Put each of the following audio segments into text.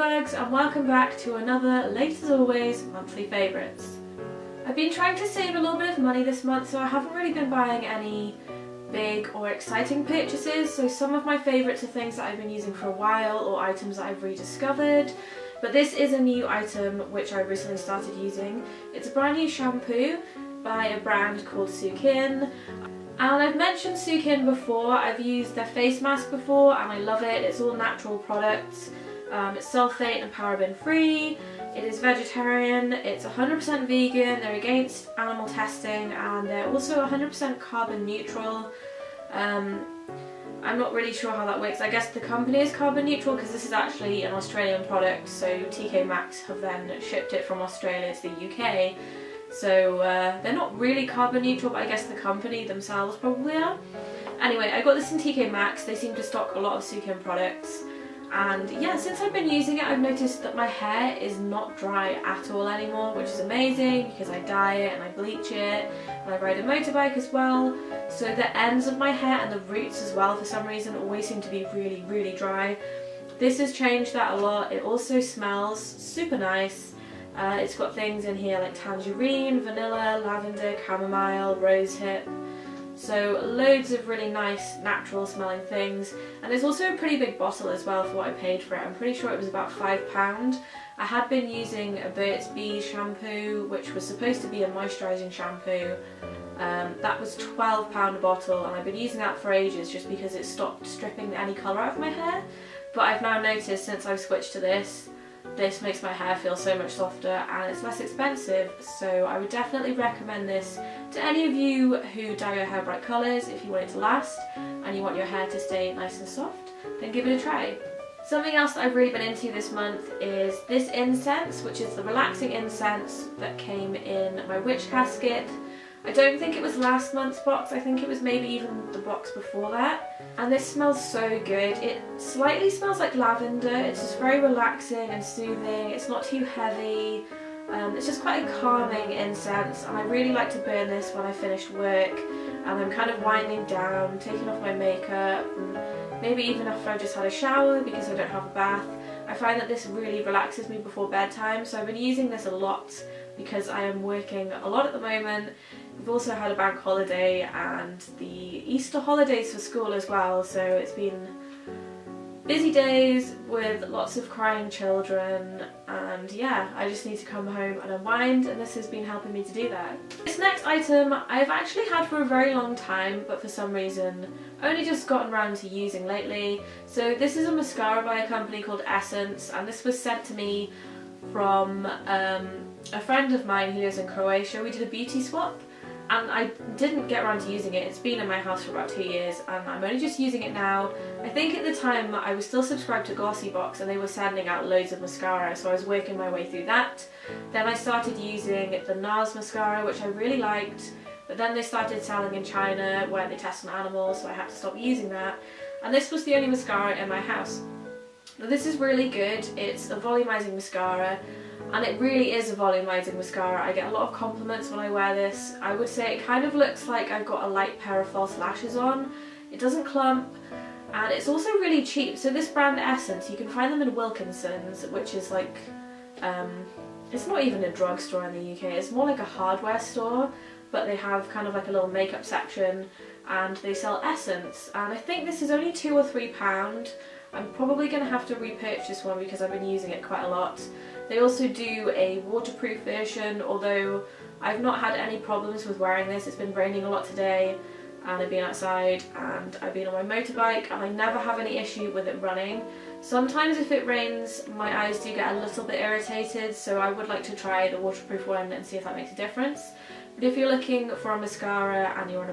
gloombugs, and welcome back to another, late as always, monthly favourites. I've been trying to save a little bit of money this month, so I haven't really been buying any big or exciting purchases, so some of my favourites are things that I've been using for a while or items that I've rediscovered. But this is a new item which I recently started using. It's a brand new shampoo by a brand called Sukin. And I've mentioned Sukin before. I've used their face mask before and I love it. It's all natural products. It's sulfate and paraben free. It is vegetarian. It's 100% vegan. They're against animal testing and they're also 100% carbon neutral. I'm not really sure how that works. I guess the company is carbon neutral because this is actually an Australian product, so TK Maxx have then shipped it from Australia to the UK. So they're not really carbon neutral, but I guess the company themselves probably are. Anyway, I got this in TK Maxx. They seem to stock a lot of Sukin products. And yeah, since I've been using it, I've noticed that my hair is not dry at all anymore, which is amazing because I dye it and I bleach it and I ride a motorbike as well. So the ends of my hair and the roots as well, for some reason, always seem to be really, really dry. This has changed that a lot. It also smells super nice. It's got things in here like tangerine, vanilla, lavender, chamomile, rosehip. So loads of really nice natural smelling things, and there's also a pretty big bottle as well for what I paid for it. I'm pretty sure it was about £5. I had been using a Burt's Bees shampoo which was supposed to be a moisturising shampoo. That was £12 a bottle and I've been using that for ages just because it stopped stripping any colour out of my hair. But I've now noticed since I've switched to this makes my hair feel so much softer and it's less expensive, so I would definitely recommend this to any of you who dye your hair bright colours. If you want it to last and you want your hair to stay nice and soft, then give it a try. Something else that I've really been into this month is this incense, which is the relaxing incense that came in my witch casket. I don't think it was last month's box, I think it was maybe even the box before that. And this smells so good. It slightly smells like lavender. It's just very relaxing and soothing. It's not too heavy. It's just quite a calming incense, and I really like to burn this when I finish work and I'm kind of winding down, taking off my makeup, and maybe even after I've just had a shower because I don't have a bath. I find that this really relaxes me before bedtime, so I've been using this a lot because I am working a lot at the moment. We've also had a bank holiday and the Easter holidays for school as well, so it's been busy days with lots of crying children, and yeah, I just need to come home and unwind, and this has been helping me to do that. This next item I've actually had for a very long time, but for some reason only just gotten around to using lately. So this is a mascara by a company called Essence, and this was sent to me from a friend of mine who lives in Croatia. We did a beauty swap and I didn't get around to using it. It's been in my house for about 2 years and I'm only just using it now. I think at the time I was still subscribed to Glossybox and they were sending out loads of mascara, so I was working my way through that. Then I started using the NARS mascara, which I really liked, but then they started selling in China where they test on animals, so I had to stop using that. And this was the only mascara in my house. Now this is really good. It's a volumizing mascara. And it really is a volumizing mascara. I get a lot of compliments when I wear this. I would say it kind of looks like I've got a light pair of false lashes on. It doesn't clump, and it's also really cheap. So this brand Essence, you can find them in Wilkinson's, which is like, it's not even a drugstore in the UK, it's more like a hardware store, but they have kind of like a little makeup section and they sell Essence. And I think this is only £2 or £3. I'm probably going to have to repurchase one because I've been using it quite a lot. They also do a waterproof version, although I've not had any problems with wearing this. It's been raining a lot today and I've been outside and I've been on my motorbike and I never have any issue with it running. Sometimes if it rains my eyes do get a little bit irritated, so I would like to try the waterproof one and see if that makes a difference. But if you're looking for a mascara and you're on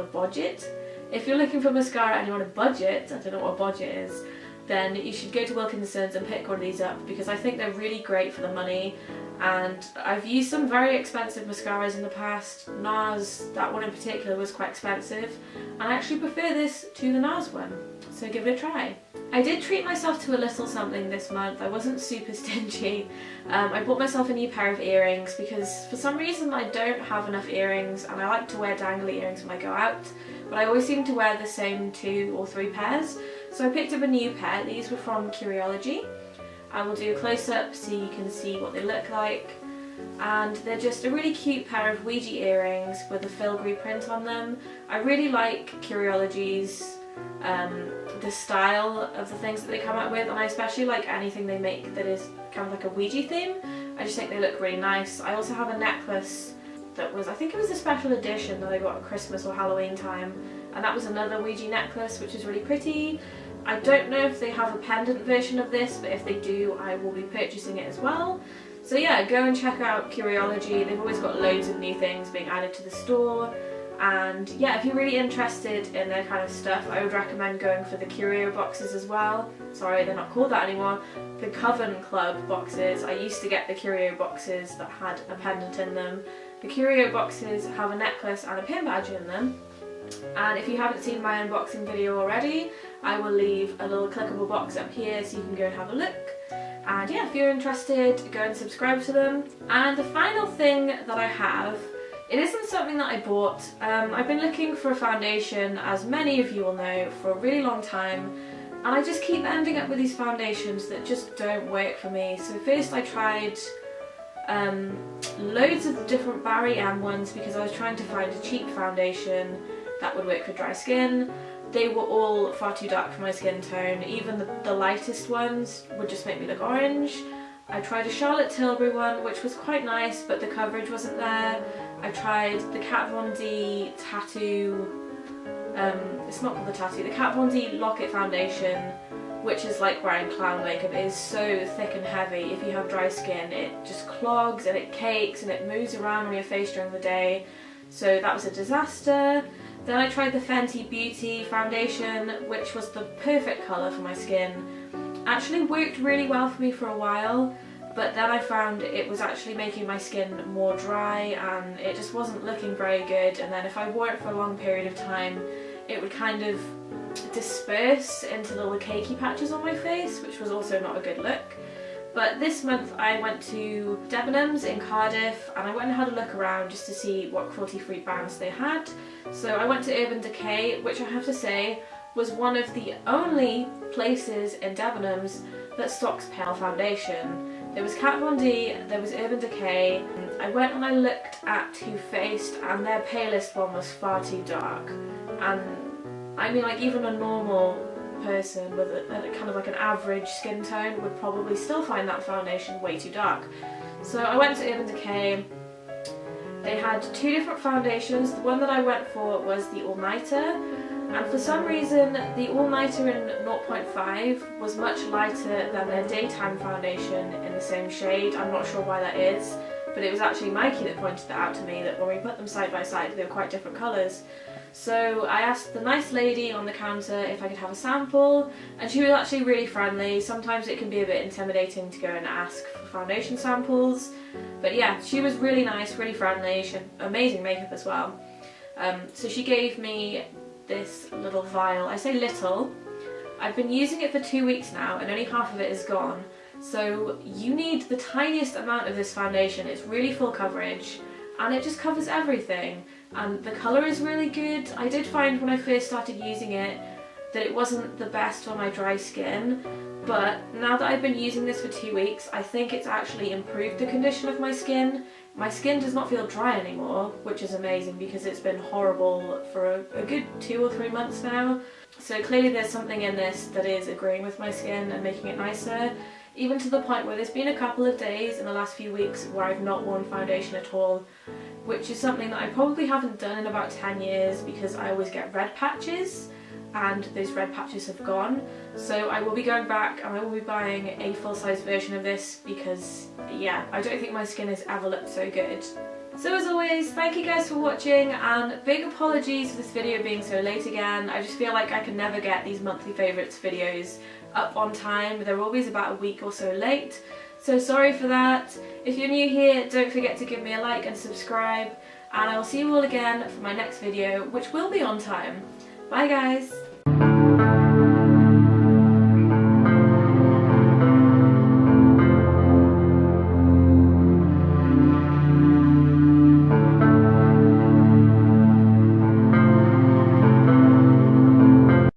a budget, if you're looking for mascara and you're on a budget, I don't know what a budget is, then you should go to Wilkinson's and pick one of these up because I think they're really great for the money. And I've used some very expensive mascaras in the past. NARS, that one in particular, was quite expensive, and I actually prefer this to the NARS one, so give it a try. I did treat myself to a little something this month. I wasn't super stingy. I bought myself a new pair of earrings because for some reason I don't have enough earrings and I like to wear dangly earrings when I go out, but I always seem to wear the same 2 or 3 pairs. So I picked up a new pair. These were from Curiology I will do a close-up so you can see what they look like. And they're just a really cute pair of Ouija earrings with a filigree print on them. I really like Curiology's the style of the things that they come out with, and I especially like anything they make that is kind of like a Ouija theme. I just think they look really nice. I also have a necklace that was, I think it was a special edition that I got at Christmas or Halloween time, and that was another Ouija necklace which is really pretty. I don't know if they have a pendant version of this, but if they do I will be purchasing it as well. So yeah, go and check out Curiology. They've always got loads of new things being added to the store. And yeah, if you're really interested in their kind of stuff, I would recommend going for the Curio boxes as well. Sorry, they're not called that anymore. The Coven Club boxes. I used to get the Curio boxes that had a pendant in them. The Curio boxes have a necklace and a pin badge in them. And if you haven't seen my unboxing video already, I will leave a little clickable box up here so you can go and have a look. And yeah, if you're interested, go and subscribe to them. And the final thing that I have, it isn't something that I bought. I've been looking for a foundation, as many of you will know, for a really long time, and I just keep ending up with these foundations that just don't work for me. So first I tried loads of different Barry M ones because I was trying to find a cheap foundation that would work for dry skin. They were all far too dark for my skin tone. Even the lightest ones would just make me look orange. I tried a Charlotte Tilbury one, which was quite nice, but the coverage wasn't there. I tried the Kat Von D tattoo, it's not called the tattoo, the Kat Von D Locket foundation, which is like wearing clown makeup. It is so thick and heavy. If you have dry skin, it just clogs and it cakes and it moves around on your face during the day. So that was a disaster. Then I tried the Fenty Beauty foundation, which was the perfect colour for my skin. Actually worked really well for me for a while, but then I found it was actually making my skin more dry and it just wasn't looking very good. And then if I wore it for a long period of time, it would kind of disperse into little cakey patches on my face, which was also not a good look. But this month I went to Debenhams in Cardiff and I went and had a look around just to see what cruelty-free brands they had. So I went to Urban Decay, which I have to say was one of the only places in Debenhams that stocks pale foundation. There was Kat Von D, there was Urban Decay. I went and I looked at Too Faced and their palest one was far too dark. And I mean, like, even a normal person with a kind of like an average skin tone would probably still find that foundation way too dark. So I went to Urban Decay. They had two different foundations. The one that I went for was the All Nighter, and for some reason the All Nighter in 0.5 was much lighter than their daytime foundation in the same shade. I'm not sure why that is, but it was actually Mikey that pointed that out to me, that when we put them side by side they were quite different colours. So I asked the nice lady on the counter if I could have a sample, and she was actually really friendly. Sometimes it can be a bit intimidating to go and ask for foundation samples, but yeah, she was really nice, really friendly. She had amazing makeup as well. So she gave me this little vial. I say little. I've been using it for 2 weeks now and only half of it is gone. So you need the tiniest amount of this foundation. It's really full coverage and it just covers everything. And the colour is really good. I did find when I first started using it that it wasn't the best for my dry skin, but now that I've been using this for 2 weeks, I think it's actually improved the condition of my skin. My skin does not feel dry anymore, which is amazing because it's been horrible for a good 2 or 3 months now. So clearly there's something in this that is agreeing with my skin and making it nicer, even to the point where there's been a couple of days in the last few weeks where I've not worn foundation at all, which is something that I probably haven't done in about 10 years because I always get red patches and those red patches have gone. So I will be going back and I will be buying a full-size version of this because, yeah, I don't think my skin has ever looked so good. So as always, thank you guys for watching, and big apologies for this video being so late again. I just feel like I can never get these monthly favourites videos up on time. They're always about a week or so late. So sorry for that. If you're new here, don't forget to give me a like and subscribe, and I will see you all again for my next video, which will be on time. Bye guys!